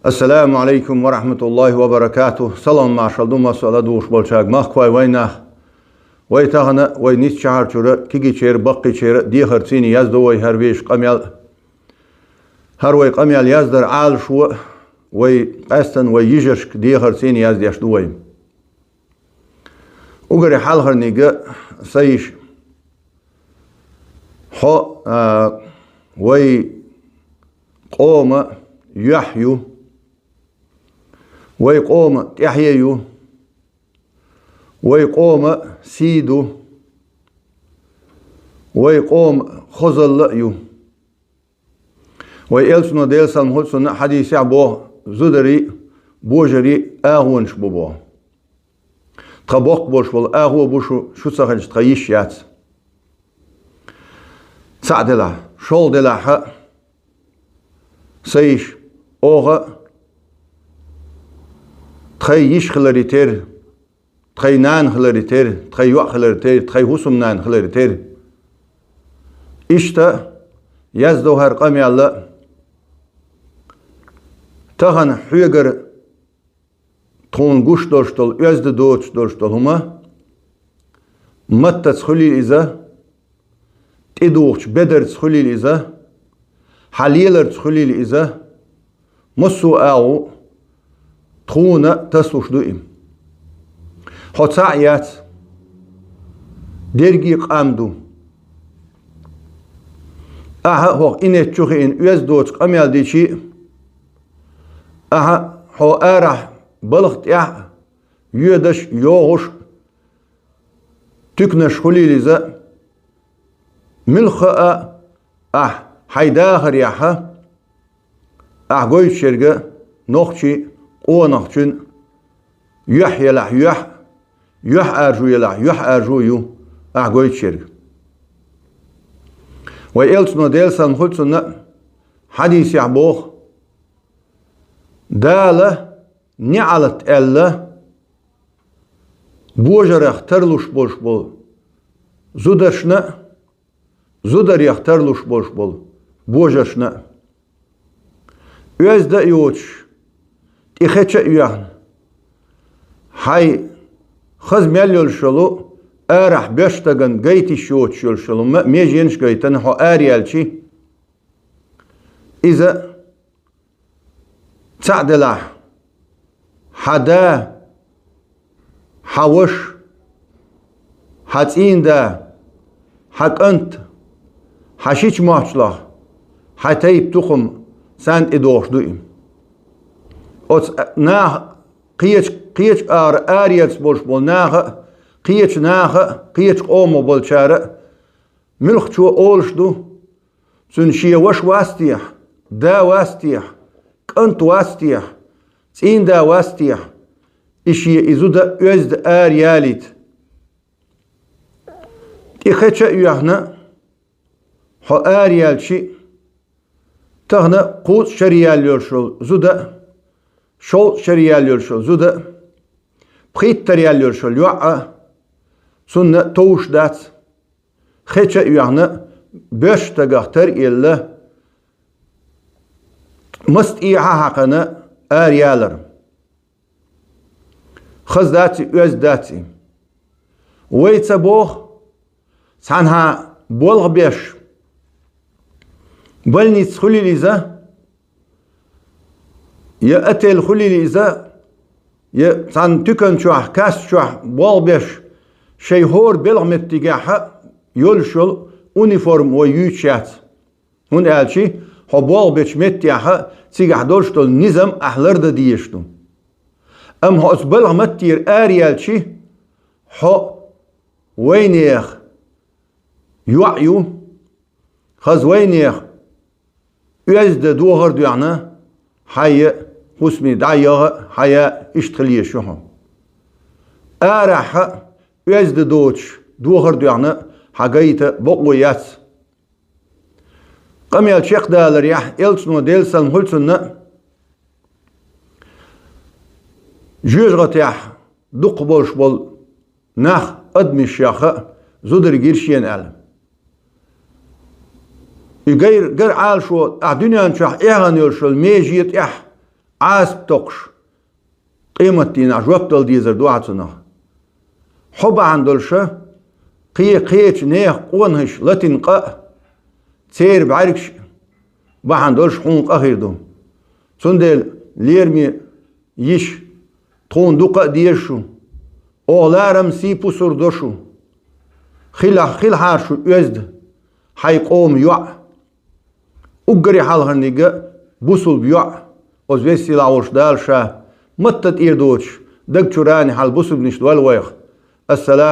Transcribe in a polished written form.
Assalamu alaikum wa rahmatullahi wa barakatuh. Salam maşalduma sala duş bolçag mahkvay waynah. Way tağına way nis çahar çura kigi çer baqqi çer di hartsini yazdı way herbeş qamyal. Har way qamyal yazdar al şu way qastan way yijrsk di hartsini yazdı yaşdı way. Ugari hal harniga sayish ho way qoma yahyu ويقوم يحيى ويقوم سيدو ويقوم خزل يو ويلسنا ديلسان هلسنا حديث عبو زدري بوجري اغونش بوبو تبوق بوش بول اغو بوشو شو سخنش تغيش يات سعدلا شول دلا سيش اوغا تخي يشخلري تير تخي نان خلري تير تخي يوع خلري تير تخي حسم نان خلري تير إشتا يزدو هر قامي الله تخن حيقر تون قوش دورشتول يزد دوش دورشتول هما متى تسخلي إذا تدوش بدر تسخلي إذا حليلر تسخلي إذا مصو آو تخونا تسلوش دوئم حتسعيات درجي قامدو أها هو إنه تشوخين يزدوش قميال ديشي أها هو آرح بلغت يدش يوغش تكنش خليليزا ملخاء حيداخر ياها قويت شرقة نوخشي قونخشن يحيى له يح أرجو يله يح أرجو يو قويت شرقة ويلسنا ديلسان خلصنا حديث يعبوخ دالة نعلت ألا بوجر يخترلوش بولش بول زودرشنا زودر يخترلوش بولش بول بوجرشنا يزدا يوتش إخيتش يوهن هاي خز مليول شلو أرح بيشتغن جيتي شوت شلو ميجينش جيتن هو أريالشي إذا تعدله حدا حوش حتين دا حق أنت حشيش ماشلا حتيب تخم سان إدوش دوئم أوت ناه قيش آريالس بولش بول ناه قيش قومو بول شارع ملخ شو أولش دو سنشيه وش واستيح دا واستيح كنت واستيح سين دا واستيح إشي إزودا أزد آرياليت إخيتش يهنا هو آريالشي تهنا قوت شريال يرشل زودا شول شريال يرشل زودا بخيت تريال يرشل يوعى سنة توش دات خيتش يهنا بيش تغتر إلا مست إيها حقنا آريالر خز داتي أز داتي ويتسبوخ سانها بولغ بيش بلني تخلي ليزا يا أتل خلي ليزا يا سان تكن شوح كاس شوح بول بيش شي هور بلغ متجاحة يلشل أونيفورم ويوشات هون قالشي هو بول بيش متجاحة تيجح دولشتل نظام أحلر ديشتو أم هو أسبلغ متير آريالشي هو وينيخ يوعيو خز وينيخ يزد دوغر ديانا حيا حسمي دعيها حيا اشتغلية شوهم آرح يزد دوتش دوغر ديانا حقايت بقويات قميال شيخ دالر يح إلسنو ديلسان هلسنا جوجغت يح دق بولش بول ناخ أدمي الشيخة زودر جيرشين ألم يغير عال شو الدنيا نشح إيغان يلشل ميجيت إح عاسب تقش قيمتين عجوب دل ديزر دوعتنا حب عندلشة قيتش نيخ قونهش لتن قا تسير بعركش بحندلش حونق أخيردو سندل ليرمي يش تون دوقا ديشو أولارم سيبو سردوشو خيل حارشو يزد حي قوم يوع أقري حالها نيجا بوصل بيوع وزويسي لاولش دالشا متت إيردوش دك تشوراني حال بوصل بنشدوال ويخ السلام